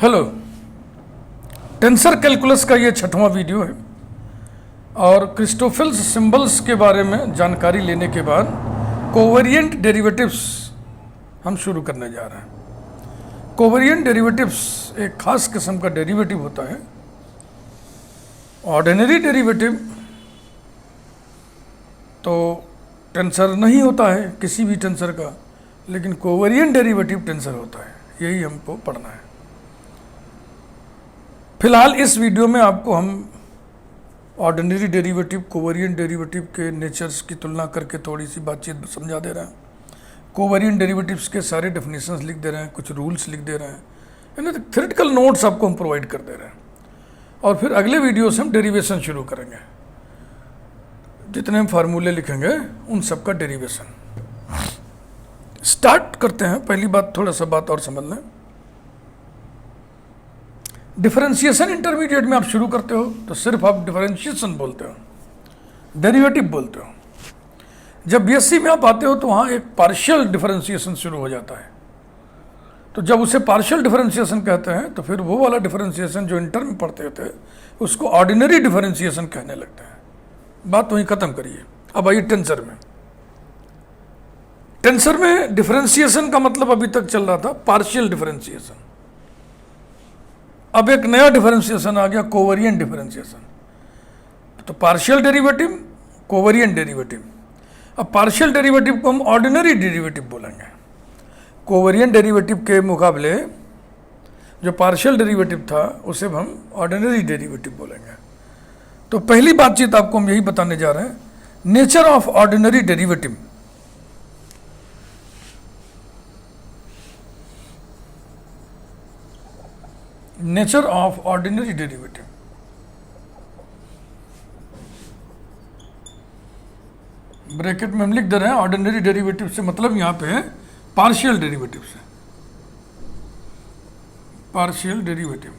Hello, tensor calculus का ये 6वां video है और क्रिस्टोफेल्स सिंबल्स के बारे में जानकारी लेने के बाद कोवेरिएंट डेरिवेटिव्स हम शुरू करने जा रहे हैं। कोवेरिएंट डेरिवेटिव्स एक खास किस्म का डेरिवेटिव होता है। ऑर्डिनरी डेरिवेटिव तो टेंसर नहीं होता है किसी भी टेंसर का, लेकिन कोवेरिएंट डेरिवेटिव टेंसर होता है। यही हमको पढ़ना है। फिलहाल इस वीडियो में आपको हम ऑर्डिनरी डेरिवेटिव, कोवेरिएंट डेरिवेटिव के नेचर्स की तुलना करके थोड़ी सी बातचीत समझा दे रहे हैं। कोवेरिएंट डेरिवेटिव्स के सारे डेफिनेशंस लिख दे रहे हैं, कुछ रूल्स लिख दे रहे हैं, यानी थ्योरेटिकल नोट्स आपको हम प्रोवाइड कर दे रहे हैं। और फिर अगले वीडियो से हम डेरिवेशन शुरू करेंगे। जितने हम फार्मूले लिखेंगे उन सब का डेरिवेशन स्टार्ट करते हैं। पहली बात, थोड़ा सा बात और समझ लें। डिफरेंशिएशन इंटरमीडिएट में आप शुरू करते हो तो सिर्फ आप डिफरेंशिएशन बोलते हो, डेरिवेटिव बोलते हो। जब बीएससी में आप आते हो तो वहाँ एक पार्शियल डिफरेंशिएशन शुरू हो जाता है। तो जब उसे पार्शियल डिफरेंशिएशन कहते हैं तो फिर वो वाला डिफरेंशिएशन जो इंटर में पढ़ते थे उसको ऑर्डिनरी डिफरेंशिएशन कहने लगते हैं। बात वहीं ख़त्म करिए। अब आइए टेंसर में। टेंसर में डिफरेंशिएशन का मतलब अभी तक चल रहा था पार्शियल डिफरेंशिएशन। अब एक नया डिफरेंशिएशन आ गया, कोवेरिएंट डिफरेंशिएशन। तो पार्शियल डेरिवेटिव, कोवेरिएंट डेरिवेटिव। अब पार्शियल डेरिवेटिव को हम ऑर्डिनरी डेरिवेटिव बोलेंगे। कोवेरिएंट डेरिवेटिव के मुकाबले जो पार्शियल डेरिवेटिव था उसे हम ऑर्डिनरी डेरिवेटिव बोलेंगे। तो पहली बातचीत आपको हम यही बताने जा रहे हैं, nature of ordinary derivative. Nature of ordinary derivative. Bracket में हम लिख दे रहे हैं ऑर्डिनरी डेरिवेटिव से मतलब यहां पे है पार्शियल डेरिवेटिव से। Partial derivative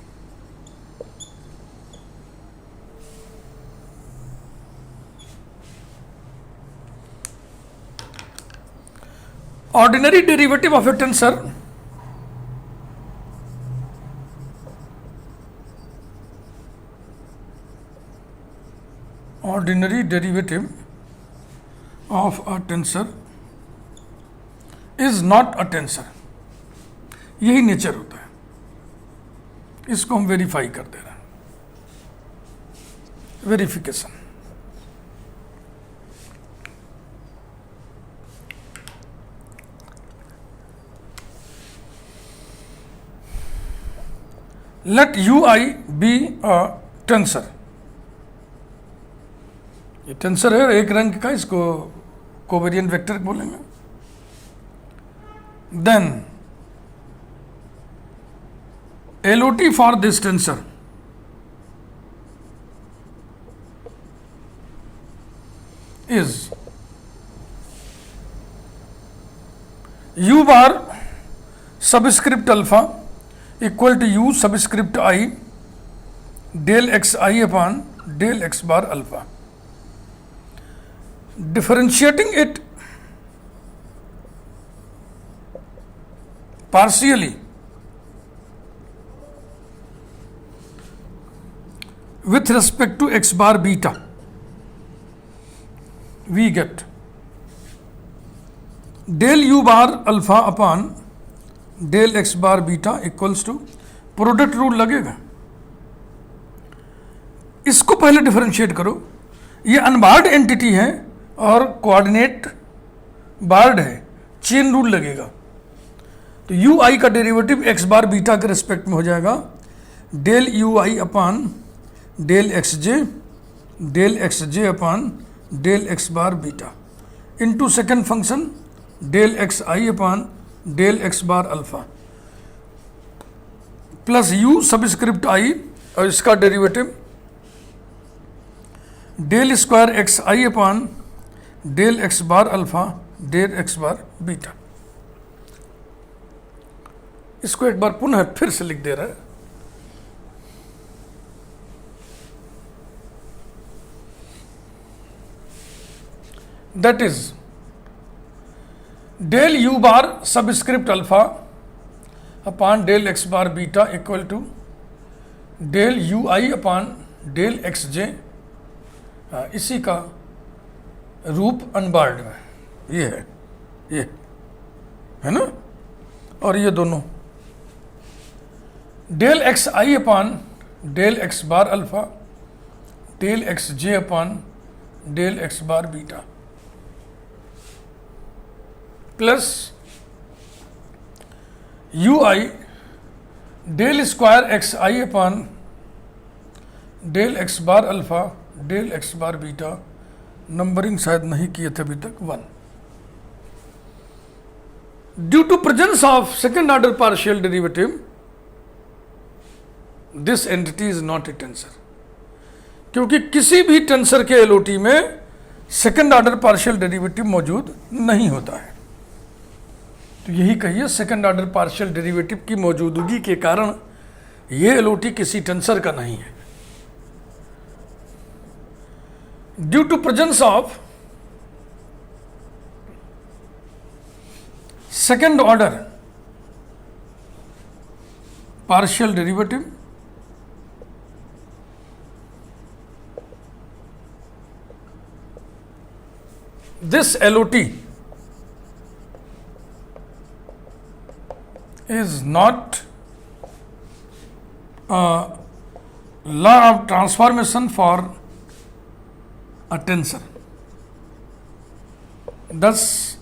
ordinary derivative of A tensor ordinary derivative of a tensor is not a tensor। यही नेचर होता है। इसको हम वेरीफाई कर दे रहे हैं, verification. Let ui be a tensor. ये टेंसर है एक रंग का, इसको कोवेरिएंट वेक्टर बोलेंगे। Then LOT for this tensor is u bar subscript alpha equal to u subscript i del x i upon del x bar alpha. Differentiating it partially with respect to x bar beta, we get del u bar alpha upon del x bar beta equals to product rule लगेगा। इसको पहले differentiate करो। ये unbarred entity है और coordinate barred है, chain rule लगेगा। तो यू आई का डेरिवेटिव एक्स बार बीटा के रिस्पेक्ट में हो जाएगा del u i upon del x j upon del x bar beta into second function del x i upon del x bar alpha plus u subscript i और इसका derivative del square x i upon del x bar alpha del x bar beta. इसको एक बार पुनः फिर से लिख दे रहा है। That is del u bar subscript alpha upon del x bar beta equal to del u i upon del x j, इसी का रूप अनबार्ड में ये है ना। और ये दोनों del x i upon del x bar alpha del x j upon del x bar beta plus u i del square x i upon del x bar alpha del x bar beta, numbering शायद नहीं किए थे अभी तक, 1। Due to presence of second order partial derivative this entity is not a tensor, क्योंकि किसी भी tensor के एलओटी में सेकेंड ऑर्डर पार्शियल डेरिवेटिव मौजूद नहीं होता है। तो यही कहिए सेकेंड ऑर्डर पार्शियल डेरिवेटिव की मौजूदगी के कारण ये एलओटी किसी टेंसर का नहीं है। Due to presence of second order partial derivative this LOT is not a law of transformation for a tensor. Thus,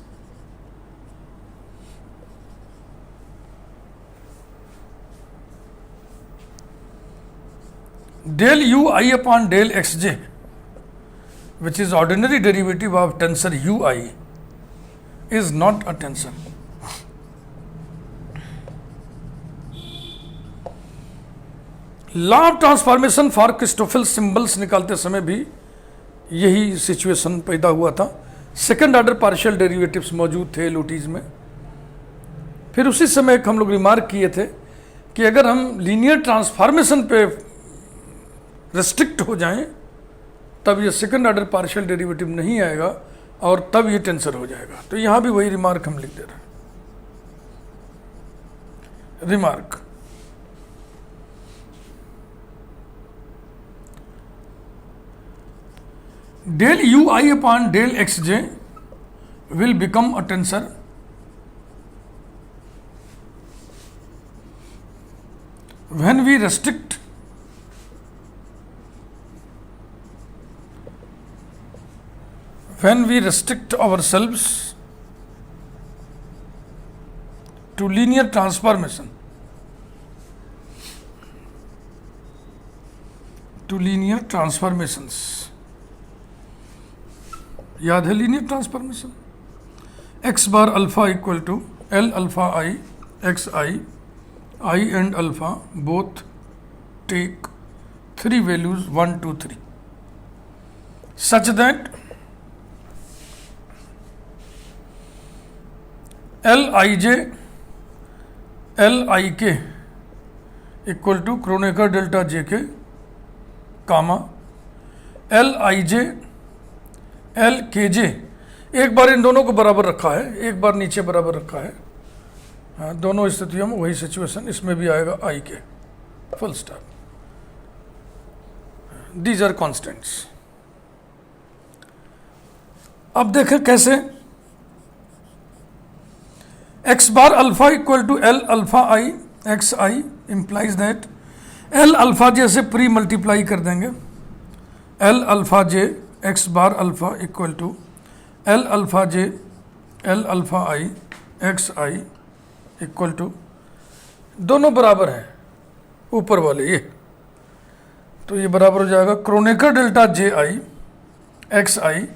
del ui upon del xj, which is ordinary derivative of tensor ui, is not a tensor. Law of transformation for Christoffel symbols निकालते समय भी यही situation पैदा हुआ था। Second order partial derivatives मौजूद थे एलओटीज में। फिर उसी समय हम लोग रिमार्क किए थे कि अगर हम लीनियर ट्रांसफॉर्मेशन पे रेस्ट्रिक्ट हो जाएं तब ये सेकेंड ऑर्डर पार्शियल डेरिवेटिव नहीं आएगा और तब ये टेंसर हो जाएगा। तो यहां भी वही रिमार्क हम लिख दे रहे हैं। Remark, del ui upon del xj will become a tensor when we restrict ourselves to linear transformations याद है linear transformation, x bar alpha equal to l alpha i x i i and alpha both take 3 values 1 2 3 such that l i j l i k equal to Kronecker delta j k comma L i j L के जे, एक बार इन दोनों को बराबर रखा है, एक बार नीचे बराबर रखा है। हाँ, दोनों स्थितियों में वही सिचुएशन इसमें भी आएगा i k, full stop. These are constants. अब देखें कैसे x bar alpha equal to l alpha i x i implies that l alpha j से प्री मल्टीप्लाई कर देंगे, l alpha j x bar alpha equal to l alpha j l alpha i x i equal to, दोनों बराबर हैं ऊपर वाले ये, तो ये बराबर हो जाएगा क्रोनेकर डेल्टा जे आई एक्स आई।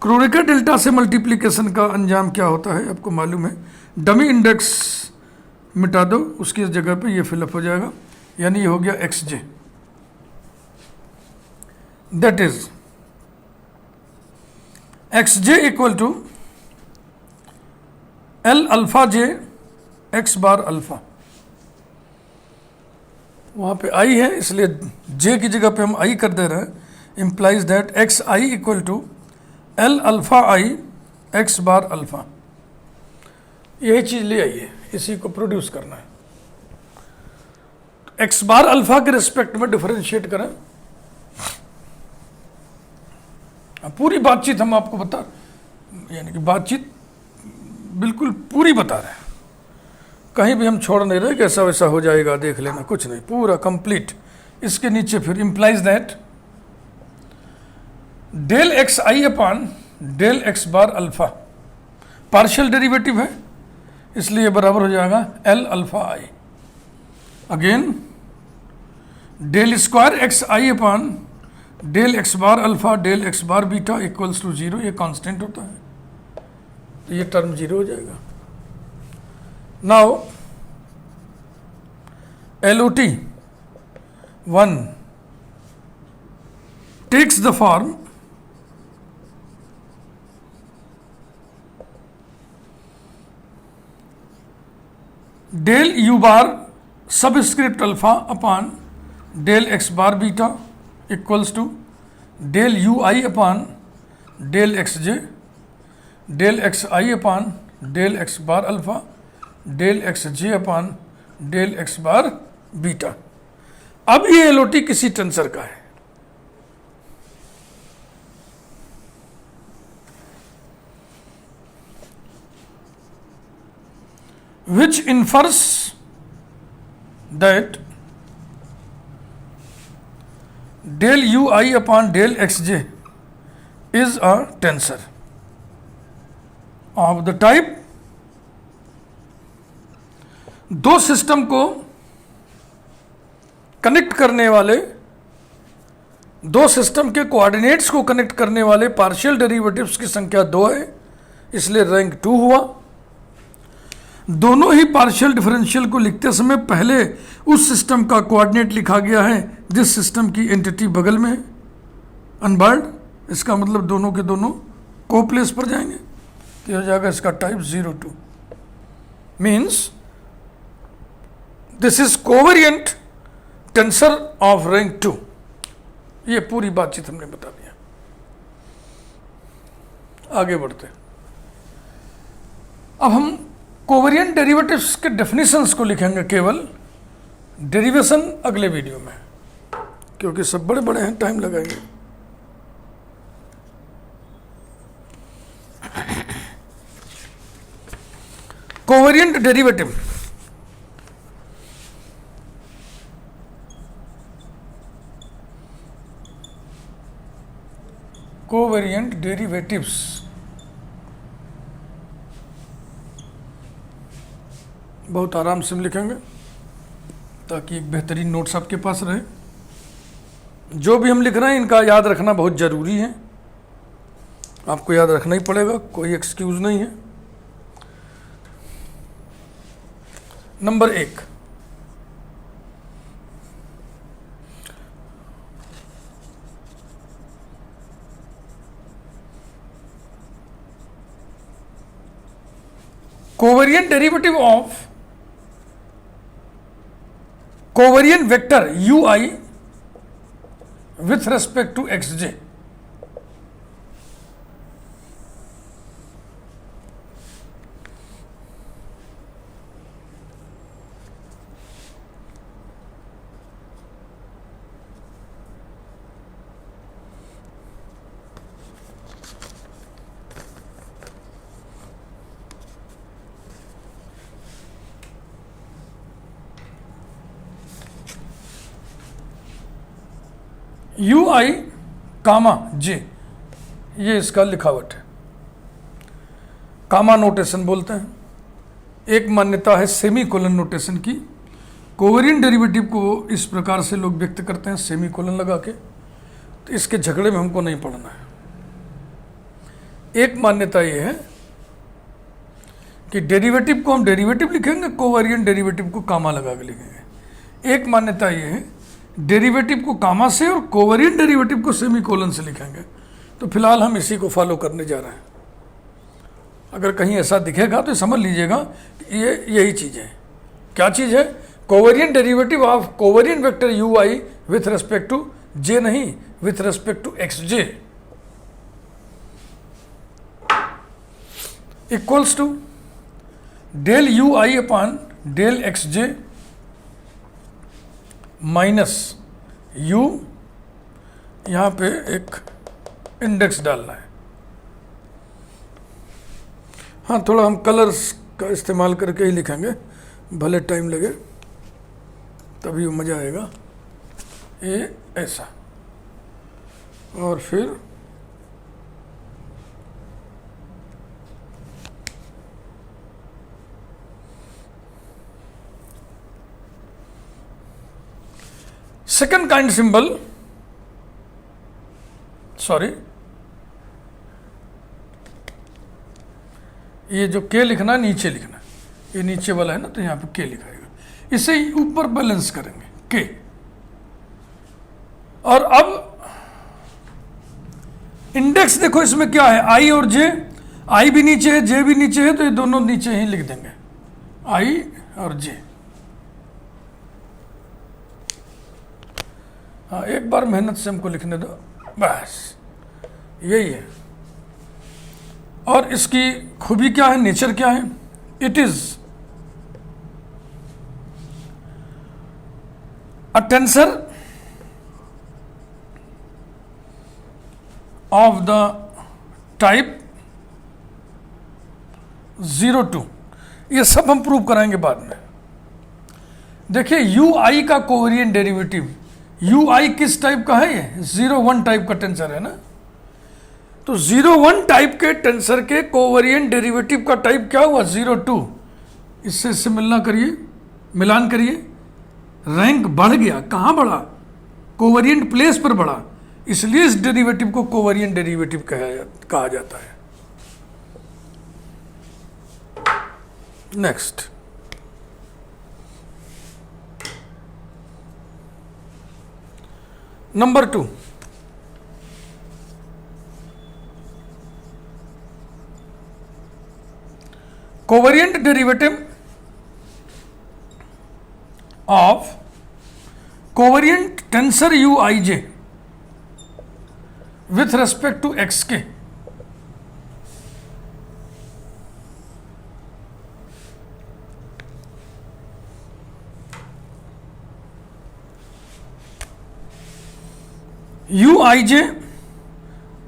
क्रोनेकर डेल्टा से मल्टीप्लिकेशन का अंजाम क्या होता है आपको मालूम है, डमी इंडेक्स मिटा दो, उसकी जगह पे ये फिलअप हो जाएगा, यानी ये हो गया x j. That is x j equal to l alpha j x bar alpha, वहां पे आई है इसलिए जे की जगह पे हम आई कर दे रहे हैं, implies that x i equal to l alpha i x bar alpha. यही चीज ले आइए, इसी को प्रोड्यूस करना है। एक्स बार अल्फा के रिस्पेक्ट में डिफरेंशिएट करें। पूरी बातचीत हम आपको बता, यानी कि बातचीत बिल्कुल पूरी बता रहे हैं, कहीं भी हम छोड़ नहीं रहे कि ऐसा वैसा हो जाएगा देख लेना, कुछ नहीं, पूरा कंप्लीट। इसके नीचे फिर implies that del x i upon del x bar alpha partial derivative है, इसलिए बराबर हो जाएगा l alpha i. Again del square x i upon del x bar alpha del x bar beta equals to 0, ये constant होता है, तो ये टर्म 0 हो जाएगा। Now LOT 1 takes the form del u bar subscript alpha upon del x bar beta equals to del u i upon del x j del x i upon del x bar alpha del x j upon del x bar beta. अब ये LOT किसी tensor का है, which infers that del ui upon del xj is a tensor of the type, दो system को connect करने वाले, दो सिस्टम के कोऑर्डिनेट्स को कनेक्ट करने वाले पार्शियल डेरिवेटिव्स की संख्या 2 है, इसलिए रैंक 2 हुआ। दोनों ही पार्शियल डिफरेंशियल को लिखते समय पहले उस सिस्टम का कोऑर्डिनेट लिखा गया है जिस सिस्टम की एंटिटी बगल में है, अनबार्ड, इसका मतलब दोनों के दोनों को प्लेस पर जाएंगे, तो हो जाएगा इसका type 0 2, means this is covariant tensor of rank 2। ये पूरी बातचीत हमने बता दिया। आगे बढ़ते, अब हम कोवेरिएंट डेरिवेटिव्स के डेफिनेशंस को लिखेंगे, केवल डेरिवेशन अगले वीडियो में, क्योंकि सब बड़े बड़े हैं, टाइम लगाएंगे। कोवेरिएंट डेरिवेटिव, कोवेरिएंट डेरिवेटिव्स बहुत आराम से हम लिखेंगे ताकि एक बेहतरीन नोट्स आपके पास रहे। जो भी हम लिख रहे हैं इनका याद रखना बहुत ज़रूरी है, आपको याद रखना ही पड़ेगा, कोई एक्सक्यूज नहीं है। Number 1, covariant derivative of covariant vector ui with respect to xj। U i comma j, ये इसका लिखावट है, कामा नोटेशन बोलते हैं। एक मान्यता है सेमी कोलन नोटेशन की। कोवेरिएंट डेरिवेटिव को इस प्रकार से लोग व्यक्त करते हैं सेमी कोलन लगा के, तो इसके झगड़े में हमको नहीं पड़ना है। एक मान्यता ये है कि डेरिवेटिव को हम डेरिवेटिव लिखेंगे, कोवेरिएंट डेरिवेटिव को कामा लगा के लिखेंगे। एक मान्यता ये है डेरिवेटिव को कामा से और कोवेरिएंट डेरिवेटिव को सेमीकोलन से लिखेंगे। तो फिलहाल हम इसी को फॉलो करने जा रहे हैं। अगर कहीं ऐसा दिखेगा तो समझ लीजिएगा कि ये यही चीज़ है। क्या चीज़ है? Covariant derivative of covariant vector u i with respect to j, नहीं with respect to x j, equals to del u i upon del x j minus u, यहाँ पे एक इंडेक्स डालना है। हाँ, थोड़ा हम कलर्स का इस्तेमाल करके ही लिखेंगे, भले टाइम लगे, तभी मज़ा आएगा। ये ऐसा, और फिर सेकंड काइंड सिंबल, सॉरी, ये जो के लिखना है नीचे लिखना है, ये नीचे वाला है ना, तो यहाँ पे के लिखाएगा, इसे ऊपर बैलेंस करेंगे के। और अब इंडेक्स देखो इसमें क्या है, आई और जे, आई भी नीचे है, जे भी नीचे है, तो ये दोनों नीचे ही लिख देंगे, आई और जे। हाँ, एक बार मेहनत से हमको लिखने दो, बस यही है। और इसकी खूबी क्या है, नेचर क्या है, it is a tensor of the type 0 2। ये सब हम प्रूव कराएंगे बाद में। देखिए यू आई का कोवेरिएंट डेरिवेटिव, यू आई किस टाइप का है, ये 0 1 टाइप का टेंसर है ना, तो 0 1 टाइप के टेंसर के कोवेरिएंट डेरिवेटिव का टाइप क्या हुआ, 0 2। इससे मिलान करिए, रैंक बढ़ गया, कहाँ बढ़ा, कोवेरिएंट प्लेस पर बढ़ा, इसलिए इस डेरिवेटिव को कोवेरिएंट डेरिवेटिव कहा जाता है। Next, number 2, covariant derivative of covariant tensor u i j with respect to x k. U i j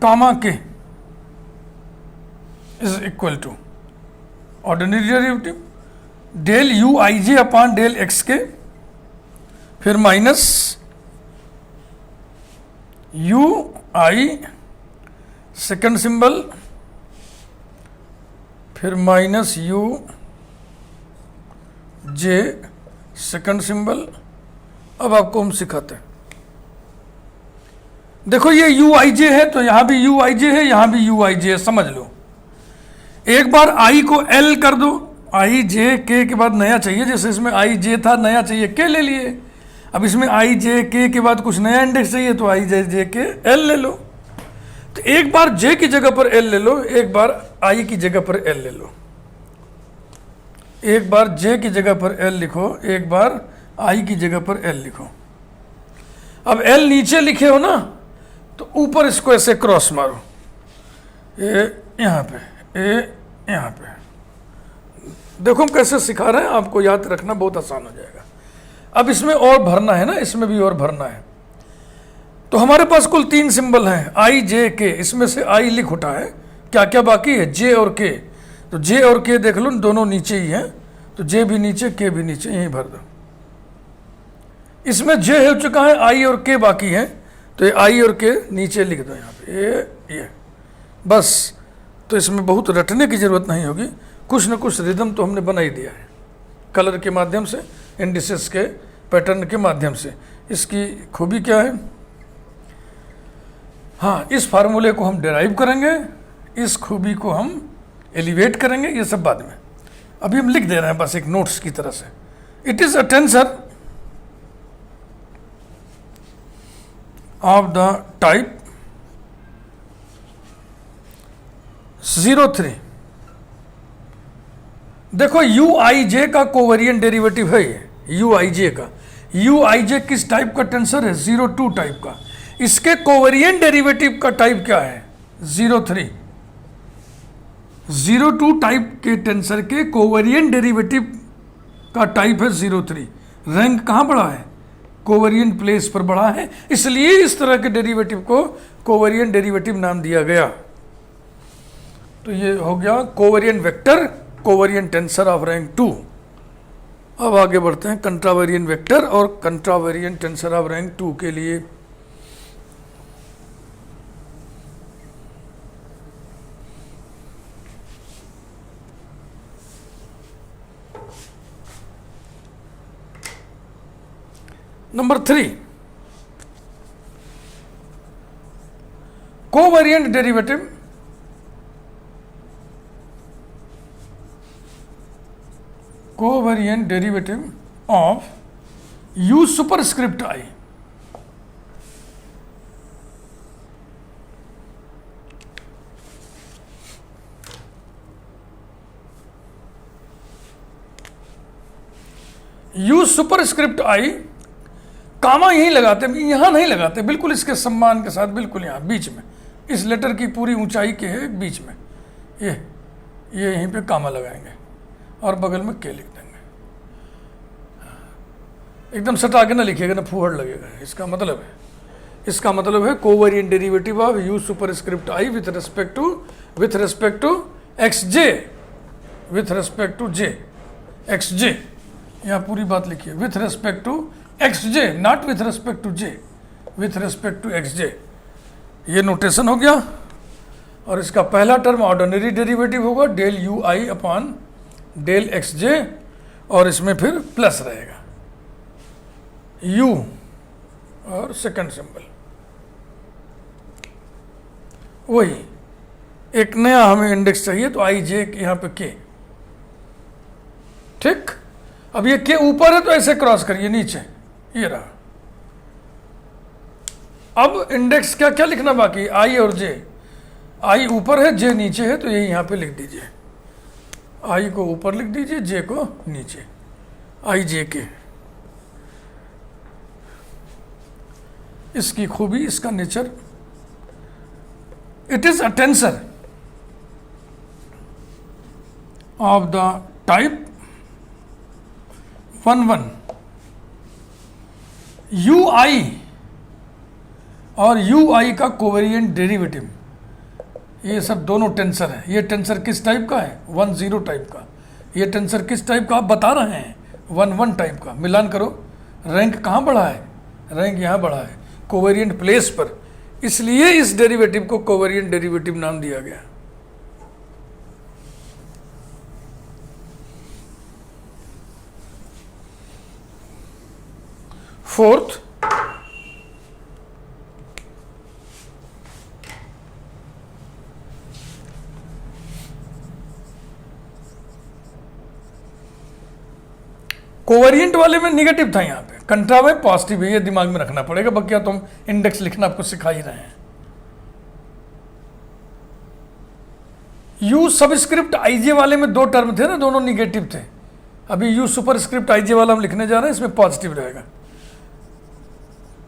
comma k is equal to ordinary derivative del u i j upon del x k, फिर minus u i second symbol, फिर minus u j second symbol. अब आपको हम सिखाते हैं, देखो ये you i जे है, तो यहां भी यू आई जे है, यहां भी यू आई जे है, समझ लो। एक बार आई को एल कर दो, आई जे के बाद नया चाहिए, जैसे इसमें आई जे था, नया चाहिए के ले लिए। अब इसमें आई जे के बाद कुछ नया इंडेक्स चाहिए, तो आई जे के एल ले लो। तो एक बार जे की जगह पर एल ले लो, एक बार आई की जगह पर एल ले लो। एक बार जे की जगह पर एल लिखो, एक बार आई की जगह पर एल लिखो। अब एल नीचे लिखे हो ना, तो ऊपर इसको ऐसे क्रॉस मारो, ए यहाँ पे, ए यहाँ पे। देखो हम कैसे सिखा रहे हैं, आपको याद रखना बहुत आसान हो जाएगा। अब इसमें और भरना है ना, इसमें भी और भरना है। तो हमारे पास कुल 3 सिंबल हैं, आई जे के, इसमें से आई लिख उठा है, क्या क्या बाकी है, जे और के। तो जे और के देख लो, दोनों नीचे ही हैं, तो जे भी नीचे, के भी नीचे, यहीं भर दो। इसमें जे हो चुका है, आई और के बाकी हैं, तो ये आई और के नीचे लिख दो यहाँ पे, ये बस। तो इसमें बहुत रटने की ज़रूरत नहीं होगी, कुछ न कुछ रिदम तो हमने बना ही दिया है, कलर के माध्यम से, इंडिसेस के पैटर्न के माध्यम से। इसकी खूबी क्या है, हाँ, इस फार्मूले को हम डिराइव करेंगे, इस खूबी को हम एलिवेट करेंगे, ये सब बाद में। अभी हम लिख दे रहे हैं बस एक नोट्स की तरह से। It is a tensor of the type 0 3। देखो यू आई जे का कोवेरिएंट डेरिवेटिव है ये, यू आई जे का। यू आई जे किस टाइप का टेंसर है, 0 2 टाइप का। इसके कोवेरिएंट डेरिवेटिव का टाइप क्या है, 0 3। 0 2 टाइप के टेंसर के कोवेरिएंट डेरिवेटिव का टाइप है 0 3। रैंक कहाँ बढ़ा है, कोवेरिएंट प्लेस पर बढ़ा है, इसलिए इस तरह के डेरिवेटिव को कोवेरिएंट डेरिवेटिव नाम दिया गया। तो ये हो गया covariant vector, covariant tensor of rank 2। अब आगे बढ़ते हैं कंट्रावेरिएंट वेक्टर और कंट्रावेरिएंट टेंसर ऑफ रैंक 2 के लिए। Number 3, covariant derivative of u superscript i। u superscript i, कामा यहीं लगाते, यहां नहीं लगाते, बिल्कुल इसके सम्मान के साथ, बिल्कुल यहां बीच में, इस लेटर की पूरी ऊंचाई के है बीच में, ये यहीं पे कामा लगाएंगे और बगल में के लिख देंगे। एकदम सटा के ना लिखिएगा, ना फूहड़ लगेगा। इसका मतलब है covariant derivative of u superscript i with respect to xj, with respect to j, xj, यहाँ पूरी बात लिखिए, with respect to xj, not with respect to j, with respect to xj। ये नोटेशन हो गया। और इसका पहला टर्म ऑर्डिनरी डेरिवेटिव होगा del u i upon del xj, और इसमें फिर प्लस रहेगा u और सेकंड सिंबल। वही एक नया हमें इंडेक्स चाहिए, तो i j यहाँ पे k, ठीक। अब ये k ऊपर है तो ऐसे क्रॉस करिए नीचे, ये रहा। अब इंडेक्स क्या क्या लिखना बाकी, i और j। i ऊपर है, j नीचे है, तो ये यहाँ पे लिख दीजिए, i को ऊपर लिख दीजिए, j को नीचे, i j k। इसकी खूबी, इसका nature, it is a tensor of the type 1 ui और ui का कोवेरिएंट डेरिवेटिव, ये सब दोनों टेंसर हैं। ये टेंसर किस टाइप का है, 10 टाइप का। ये टेंसर किस टाइप का आप बता रहे हैं, 11 टाइप का। मिलान करो, रैंक कहाँ बढ़ा है, रैंक यहाँ बढ़ा है कोवेरिएंट प्लेस पर, इसलिए इस डेरिवेटिव को कोवेरिएंट डेरिवेटिव नाम दिया गया। फोर्थ, कोवेरिएंट वाले में निगेटिव था, यहां पे कंट्रा में पॉजिटिव है, ये दिमाग में रखना पड़ेगा, बाकी तो हम इंडेक्स लिखना आपको सिखा ही रहे हैं। u सबस्क्रिप्ट ij वाले में 2 टर्म थे ना, दोनों निगेटिव थे। अभी u सुपरस्क्रिप्ट ij वाला हम लिखने जा रहे हैं, इसमें पॉजिटिव रहेगा।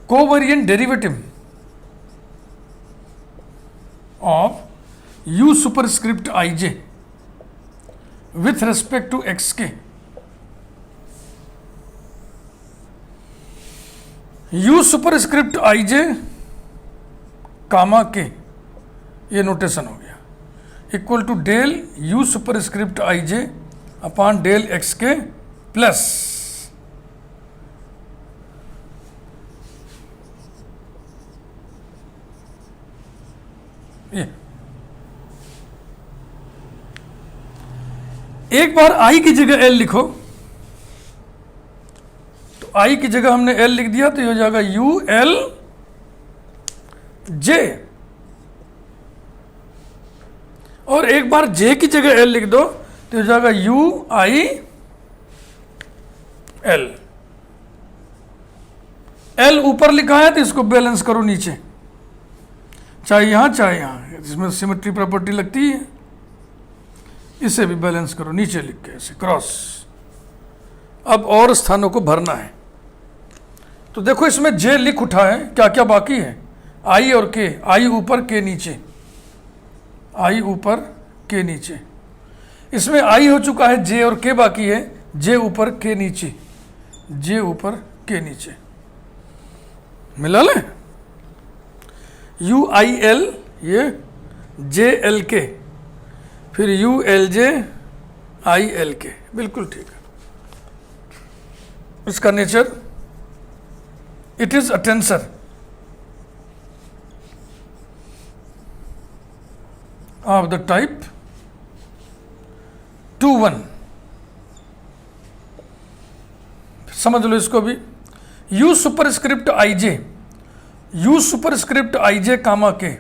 Covariant derivative of u superscript ij with respect to xk, u superscript ij comma k, ये नोटेशन हो गया, equal to del u superscript ij upon del xk plus ये। एक बार i की जगह l लिखो, तो i की जगह हमने l लिख दिया, तो ये हो जाएगा u l j, और एक बार j की जगह l लिख दो तो हो जाएगा u i l। l ऊपर लिखा है तो इसको बैलेंस करो नीचे, चाहे यहां चाहे यहां, इसमें सिमेट्री प्रॉपर्टी लगती है, इसे भी बैलेंस करो नीचे लिख के ऐसे क्रॉस। अब और स्थानों को भरना है, तो देखो इसमें j लिख उठा है, क्या क्या बाकी है, i और k, i ऊपर k नीचे, i ऊपर k नीचे। इसमें i हो चुका है, j और k बाकी है, j ऊपर k नीचे, j ऊपर k नीचे। मिला ले, UIL ये JLK, फिर ULJILK, बिल्कुल ठीक है। इसका nature, it is a tensor of the type 2-1। समझ लो इसको भी, U superscript IJ comma k,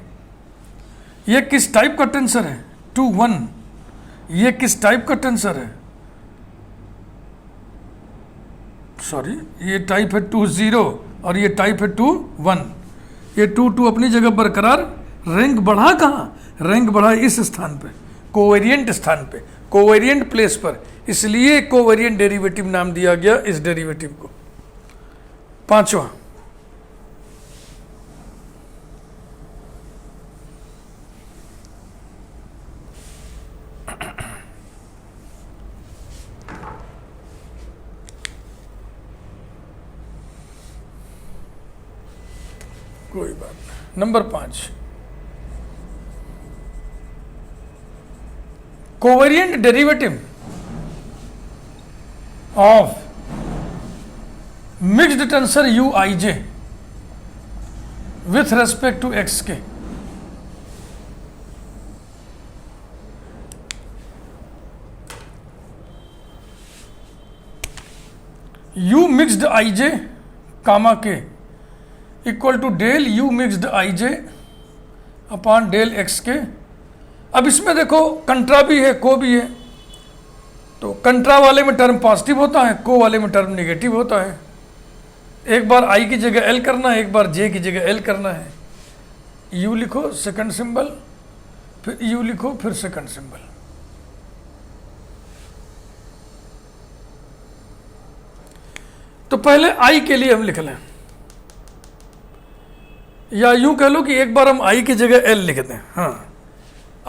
ये किस टाइप का टेंसर है? 2-1। ये किस टाइप का टेंसर है? सॉरी, ये टाइप है 2-0 और ये टाइप है 2-1। ये 2-2 अपनी जगह बरकरार, रैंक बढ़ा कहाँ? रैंक बढ़ा इस स्थान पे, कोवेरिएंट स्थान पे, कोवेरिएंट प्लेस पर, इसलिए कोवेरिएंट डेरिवेटिव नाम दिया गया इस डेरिवेटिव को। पांचवा, कोई बात नहीं। Number 5, covariant derivative of mixed tensor UIJ with respect to XK। U mixed IJ comma k equal to del U mixed IJ upon del XK। अब इसमें देखो कंट्रा भी है, को भी है, तो कंट्रा वाले में टर्म पॉजिटिव होता है, को वाले में टर्म नेगेटिव होता है। एक बार I की जगह L करना है, एक बार J की जगह L करना है। U लिखो सेकंड सिंबल, फिर U लिखो, फिर सेकंड सिंबल। तो पहले I के लिए हम लिख लें, या यूं कह लो कि एक बार हम I की जगह L लिख दें। हाँ,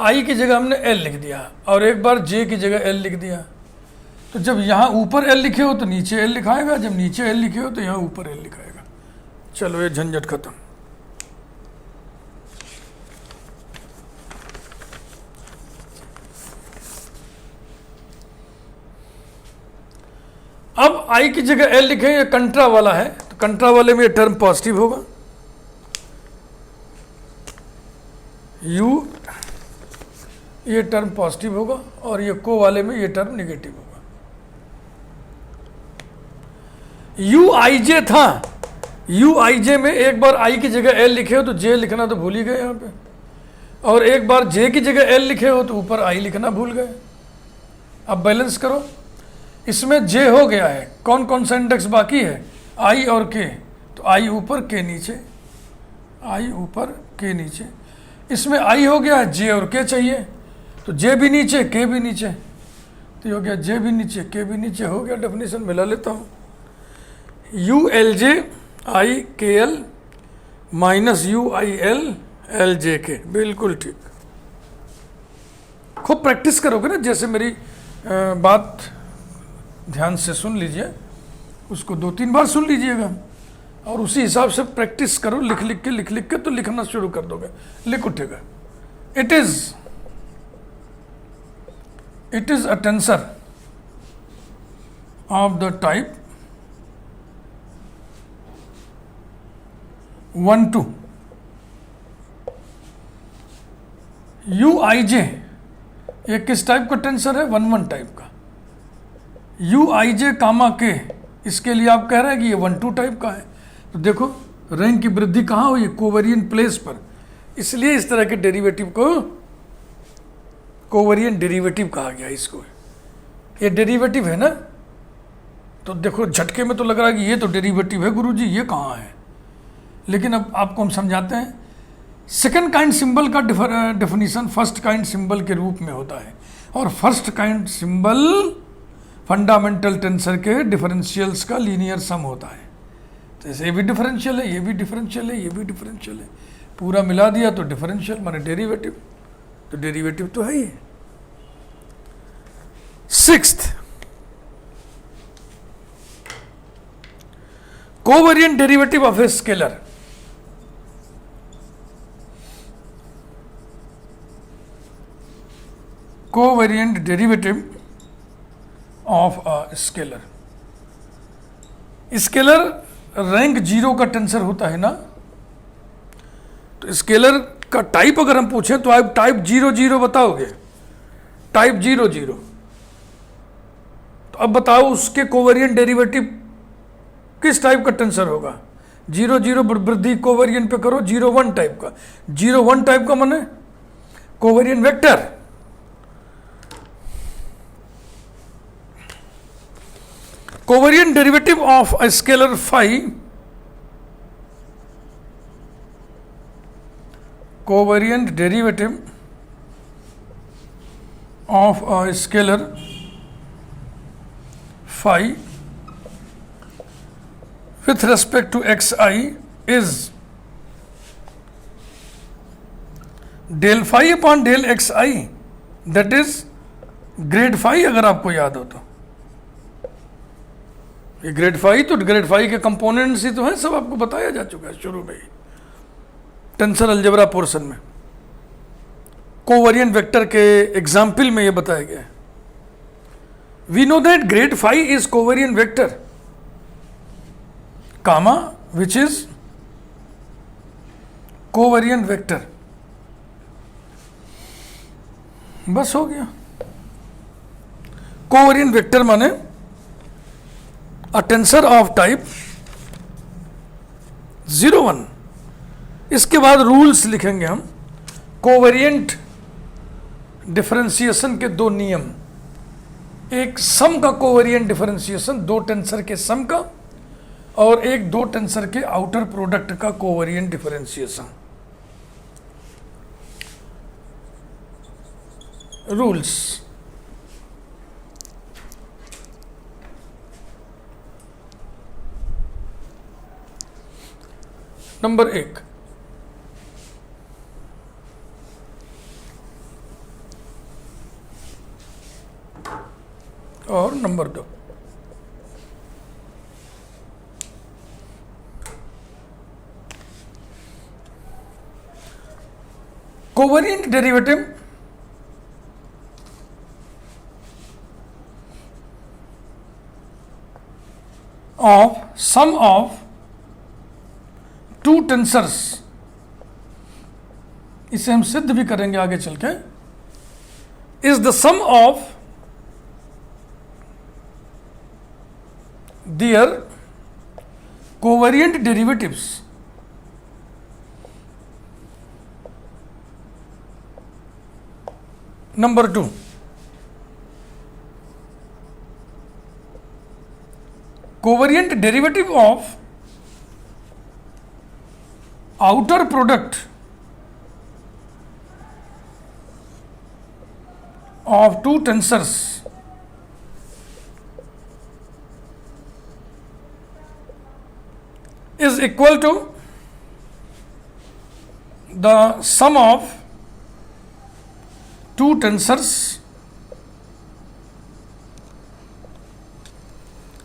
I की जगह हमने L लिख दिया और एक बार J की जगह L लिख दिया। तो जब यहाँ ऊपर L लिखे हो तो नीचे L लिखाएगा, जब नीचे L लिखे हो तो यहाँ ऊपर L लिखाएगा। चलो ये झंझट खत्म। अब I की जगह L लिखें, ये कंट्रा वाला है, तो कंट्रा वाले में ये टर्म पॉजिटिव होगा, U ये टर्म पॉजिटिव होगा, और ये को वाले में ये टर्म नेगेटिव होगा। UIJ था, UIJ में एक बार I की जगह L लिखे हो तो J लिखना तो भूल ही गए यहाँ पे, और एक बार J की जगह L लिखे हो तो ऊपर I लिखना भूल गए। अब बैलेंस करो, इसमें J हो गया है, कौन कौन सा इंडेक्स बाकी है? I और K, तो I ऊपर K नीचे, I ऊपर K नीचे। इसमें I हो गया है, J और K चाहिए, तो J भी नीचे K भी नीचे, तो ये हो गया J भी नीचे K भी नीचे। हो गया, डेफिनेशन मिला लेता हूँ, ULJIKL माइनस UILLJK, बिल्कुल ठीक। खूब प्रैक्टिस करोगे ना, जैसे मेरी बात ध्यान से सुन लीजिए, उसको 2-3 बार सुन लीजिएगा और उसी हिसाब से प्रैक्टिस करो, लिख लिख के तो लिखना शुरू कर दोगे, लिख उठेगा। It is a tensor of the type 1-2। UIJ ये किस टाइप का टेंसर है? 1-1 टाइप का। UIJ कामा के, इसके लिए आप कह रहे हैं कि ये 1-2 टाइप का है, तो देखो रैंक की वृद्धि कहाँ हुई? कोवेरिएंट प्लेस पर, इसलिए इस तरह के डेरिवेटिव को कोवेरिएंट डेरिवेटिव कहा गया इसको। ये डेरिवेटिव है ना, तो देखो झटके में तो लग रहा है कि ये तो डेरिवेटिव है गुरुजी, ये कहाँ है, लेकिन अब आपको हम समझाते हैं। सेकंड काइंड सिंबल का डेफिनेशन फर्स्ट काइंड सिंबल के रूप में होता है, और first kind symbol fundamental tensor के डिफरेंशियल्स का लीनियर सम होता है। जैसे ये भी डिफरेंशियल है, ये भी डिफरेंशियल है, ये भी डिफरेंशियल है, पूरा मिला दिया तो डिफरेंशियल माने डेरिवेटिव, तो डेरिवेटिव तो है ही। Sixth, covariant derivative of a scalar. Covariant derivative of a scalar. Scalar rank 0 का टेंसर होता है ना, तो स्केलर का टाइप अगर हम पूछें तो आप टाइप 0 बताओगे, टाइप 0 तो अब बताओ उसके कोवेरिएंट डेरिवेटिव किस टाइप का टेंसर होगा। 0 वृद्धि कोवेरिएंट पे करो 0 टाइप का, 0 टाइप का माने covariant vector. Covariant derivative of a scalar phi, covariant derivative of a scalar phi with respect to xi is del phi upon del xi, that is grad phi. अगर आपको याद हो तो ये ग्रेड फाई, तो grad phi के components ही तो हैं, सब आपको बताया जा चुका है शुरू में ही टेंसर अलजेब्रा पोर्शन में। कोवेरिएंट वेक्टर के एग्जाम्पल में ये बताया गया है। We know that grad phi is covariant vector comma which is covariant vector. बस हो गया। कोवेरिएंट वेक्टर माने अ टेंसर ऑफ टाइप 0 1। इसके बाद रूल्स लिखेंगे हम। कोवेरिएंट डिफरेंशिएशन के दो नियम, एक सम का कोवेरिएंट डिफरेंशिएशन, दो टेंसर के सम का, और एक दो टेंसर के आउटर प्रोडक्ट का कोवेरिएंट डिफरेंशिएशन। रूल्स। नंबर 1, और number 2। Covariant derivative of sum of two tensors, इसे हम सिद्ध भी करेंगे आगे चल के, is the sum of their covariant derivatives number 2, covariant derivative of outer product of two tensors is equal to the sum of two tensors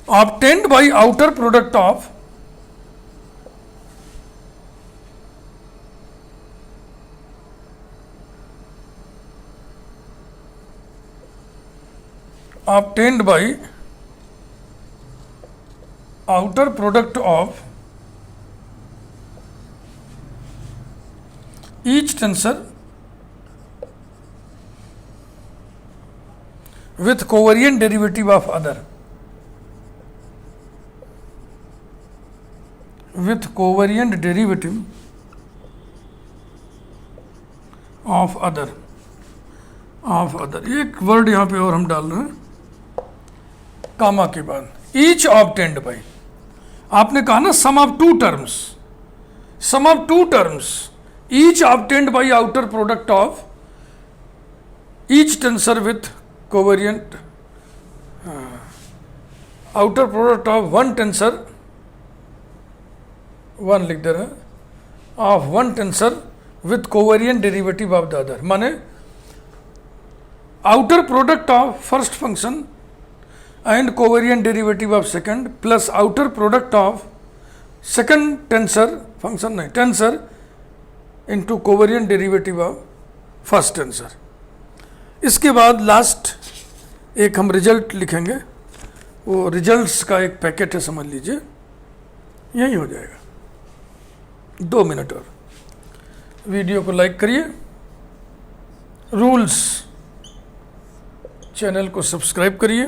obtained by outer product of obtained by outer product of each tensor with covariant derivative of other, with covariant derivative of other, एक word यहाँ पे और हम डाल रहे हैं कामा के बाद, ईच ऑब्टेन्ड बाई। आपने कहा ना sum of two terms, sum of two terms each obtained by outer product of each tensor with covariant, outer product of one tensor, one लिख दे रहे हैं, of one tensor with covariant derivative of the other, माने outer product of first function and covariant derivative of second plus outer product of second tensor function नहीं tensor into covariant derivative of first tensor। इसके बाद last एक हम result लिखेंगे, वो results का एक पैकेट है, समझ लीजिए, यही हो जाएगा। 2 मिनट और। वीडियो को लाइक करिए, रूल्स चैनल को सब्सक्राइब करिए।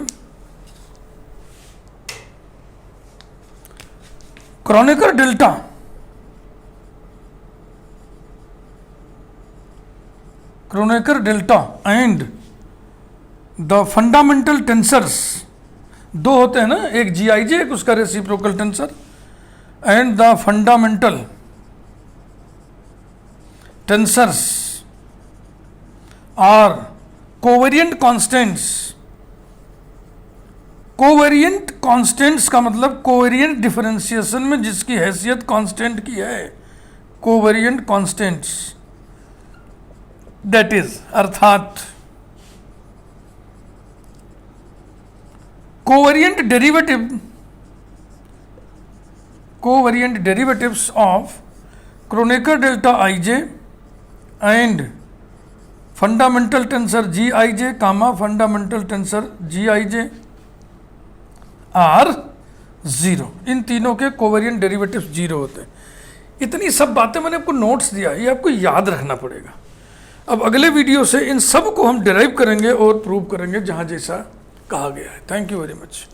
Kronecker delta and the fundamental tensors, दो होते हैं ना, एक GIJ एक उसका reciprocal tensor, and the fundamental tensors are covariant constants. Covariant constants का मतलब कोवेरिएंट डिफरेंशिएशन में जिसकी हैसियत कांस्टेंट की है, कोवेरिएंट कांस्टेंट्स, दैट इज अर्थात covariant derivatives of Kronecker delta IJ and fundamental tensor GIJ comma fundamental tensor GIJ are 0। इन तीनों के कोवेरिएंट डेरिवेटिव्स 0 होते हैं। इतनी सब बातें मैंने आपको नोट्स दिया, ये आपको याद रखना पड़ेगा। अब अगले वीडियो से इन सब को हम डिराइव करेंगे और प्रूव करेंगे जहां जैसा कहा गया है। Thank you very much.